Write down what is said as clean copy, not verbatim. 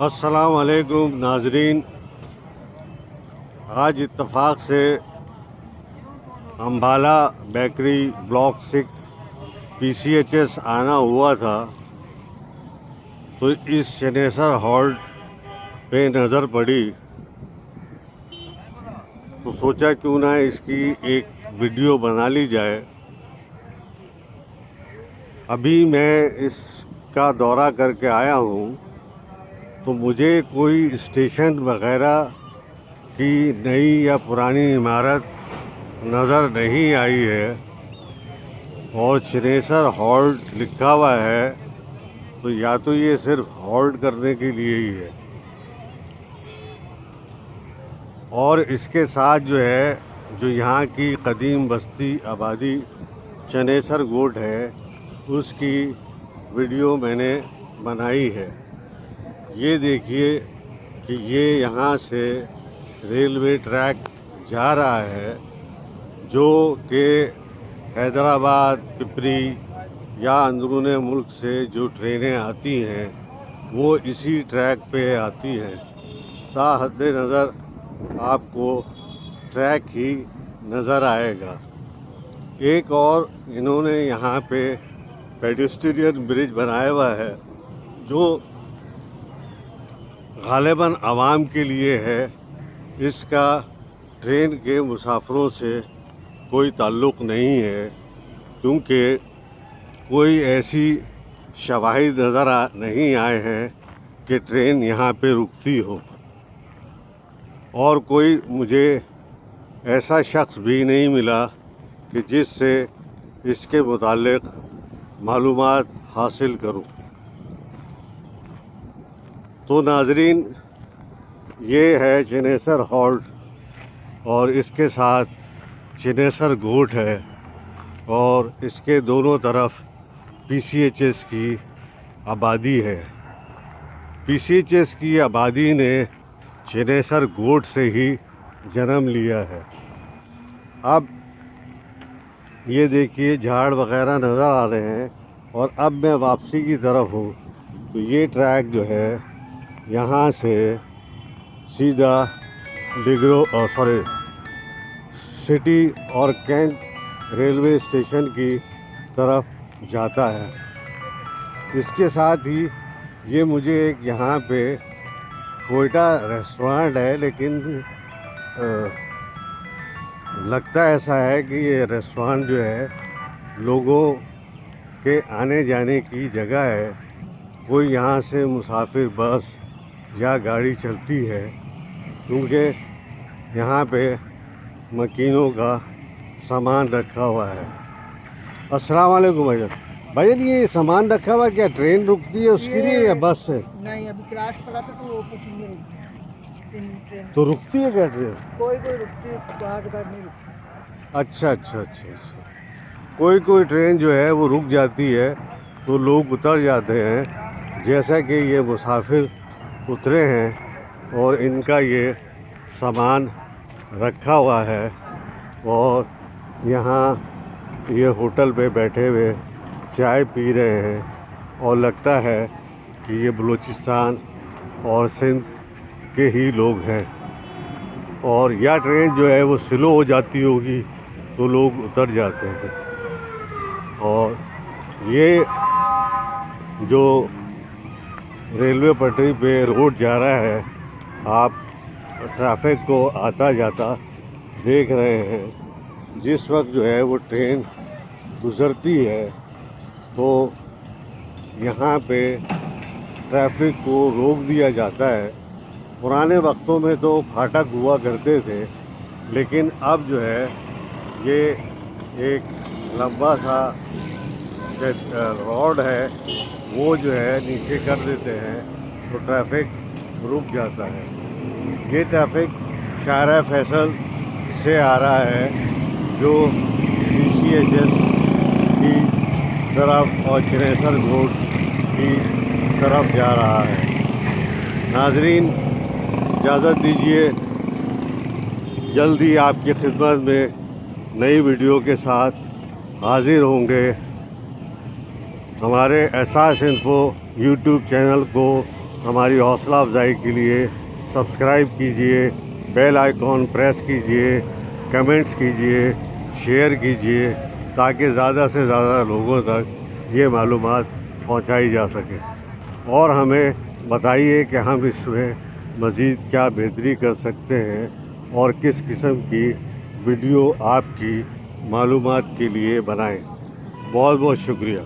السلام علیکم ناظرین، آج اتفاق سے امبالہ بیکری بلاک 6 PCHS آنا ہوا تھا تو اس چنیسر ہالٹ پہ نظر پڑی تو سوچا کیوں نہ اس کی ایک ویڈیو بنا لی جائے۔ ابھی میں اس کا دورہ کر کے آیا ہوں تو مجھے کوئی اسٹیشن وغیرہ کی نئی یا پرانی عمارت نظر نہیں آئی ہے، اور چنیسر ہالٹ لکھا ہوا ہے تو یا تو یہ صرف ہالٹ کرنے کے لیے ہی ہے، اور اس کے ساتھ جو یہاں کی قدیم بستی آبادی چنیسر گوٹ ہے اس کی ویڈیو میں نے بنائی ہے۔ یہ دیکھیے کہ یہ یہاں سے ریلوے ٹریک جا رہا ہے جو کہ حیدرآباد، پپری یا اندرون ملک سے جو ٹرینیں آتی ہیں وہ اسی ٹریک پہ آتی ہیں۔ تا حد نظر آپ کو ٹریک ہی نظر آئے گا۔ ایک اور انہوں نے یہاں پہ پیڈسٹرین برج بنایا ہوا ہے جو غالباً عوام کے لیے ہے، اس کا ٹرین کے مسافروں سے کوئی تعلق نہیں ہے، کیونکہ کوئی ایسی شواہد نظر نہیں آئے ہیں کہ ٹرین یہاں پہ رکتی ہو، اور کوئی مجھے ایسا شخص بھی نہیں ملا کہ جس سے اس کے متعلق معلومات حاصل کروں۔ تو ناظرین، یہ ہے چنیسر ہالٹ اور اس کے ساتھ چنیسر گوٹ ہے، اور اس کے دونوں طرف PCHS کی آبادی ہے۔ PCHS کی آبادی نے چنیسر گوٹ سے ہی جنم لیا ہے۔ اب یہ دیکھیے جھاڑ وغیرہ نظر آ رہے ہیں، اور اب میں واپسی کی طرف ہوں تو یہ ٹریک ہے یہاں سے سیدھا سٹی اور کینٹ ریلوے اسٹیشن کی طرف جاتا ہے۔ اس کے ساتھ ہی یہ مجھے ایک یہاں پہ کوئٹہ ریسٹورانٹ ہے، لیکن لگتا ایسا ہے کہ یہ ریسٹورانٹ ہے لوگوں کے آنے جانے کی جگہ ہے۔ کوئی یہاں سے مسافر بس یا گاڑی چلتی ہے، کیونکہ یہاں پہ مکینوں کا سامان رکھا ہوا ہے۔ السلام علیکم بھائی جان، یہ سامان رکھا ہوا کیا ٹرین رکتی ہے اس کے لیے یا بس سے؟ نہیں، ابھی کراش پڑا تھا تو وہ پیسنجر رکتی تو رکتی ہے کیا ٹرین؟ کوئی رکتی ہے، باہر نہیں رکتی۔ اچھا، کوئی ٹرین وہ رک جاتی ہے تو لوگ اتر جاتے ہیں، جیسا کہ یہ مسافر اترے ہیں اور ان کا یہ سامان رکھا ہوا ہے، اور یہاں یہ ہوٹل پہ بیٹھے ہوئے چائے پی رہے ہیں، اور لگتا ہے کہ یہ بلوچستان اور سندھ کے ہی لوگ ہیں، اور یا ٹرین وہ سلو ہو جاتی ہوگی تو لوگ اتر جاتے ہیں۔ اور یہ جو ریلوے پٹری پہ روڈ جا رہا ہے، آپ ٹریفک کو آتا جاتا دیکھ رہے ہیں۔ جس وقت وہ ٹرین گزرتی ہے تو یہاں پہ ٹریفک کو روک دیا جاتا ہے۔ پرانے وقتوں میں تو پھاٹک ہوا کرتے تھے، لیکن اب یہ ایک لمبا سا روڈ ہے، وہ نیچے کر دیتے ہیں تو ٹریفک رک جاتا ہے۔ یہ ٹریفک شاہراہ فیصل سے آ رہا ہے جو PCHS کی طرف اور چنیسر گوٹ کی طرف جا رہا ہے۔ ناظرین، اجازت دیجیے، جلدی آپ کی خدمت میں نئی ویڈیو کے ساتھ حاضر ہوں گے۔ ہمارے احساس انفو YouTube چینل کو ہماری حوصلہ افزائی کے لیے سبسکرائب کیجئے، بیل آئیکن پریس کیجئے، کمنٹس کیجئے، شیئر کیجئے تاکہ زیادہ سے زیادہ لوگوں تک یہ معلومات پہنچائی جا سکے، اور ہمیں بتائیے کہ ہم اس میں مزید کیا بہتری کر سکتے ہیں اور کس قسم کی ویڈیو آپ کی معلومات کے لیے بنائیں۔ بہت بہت شکریہ۔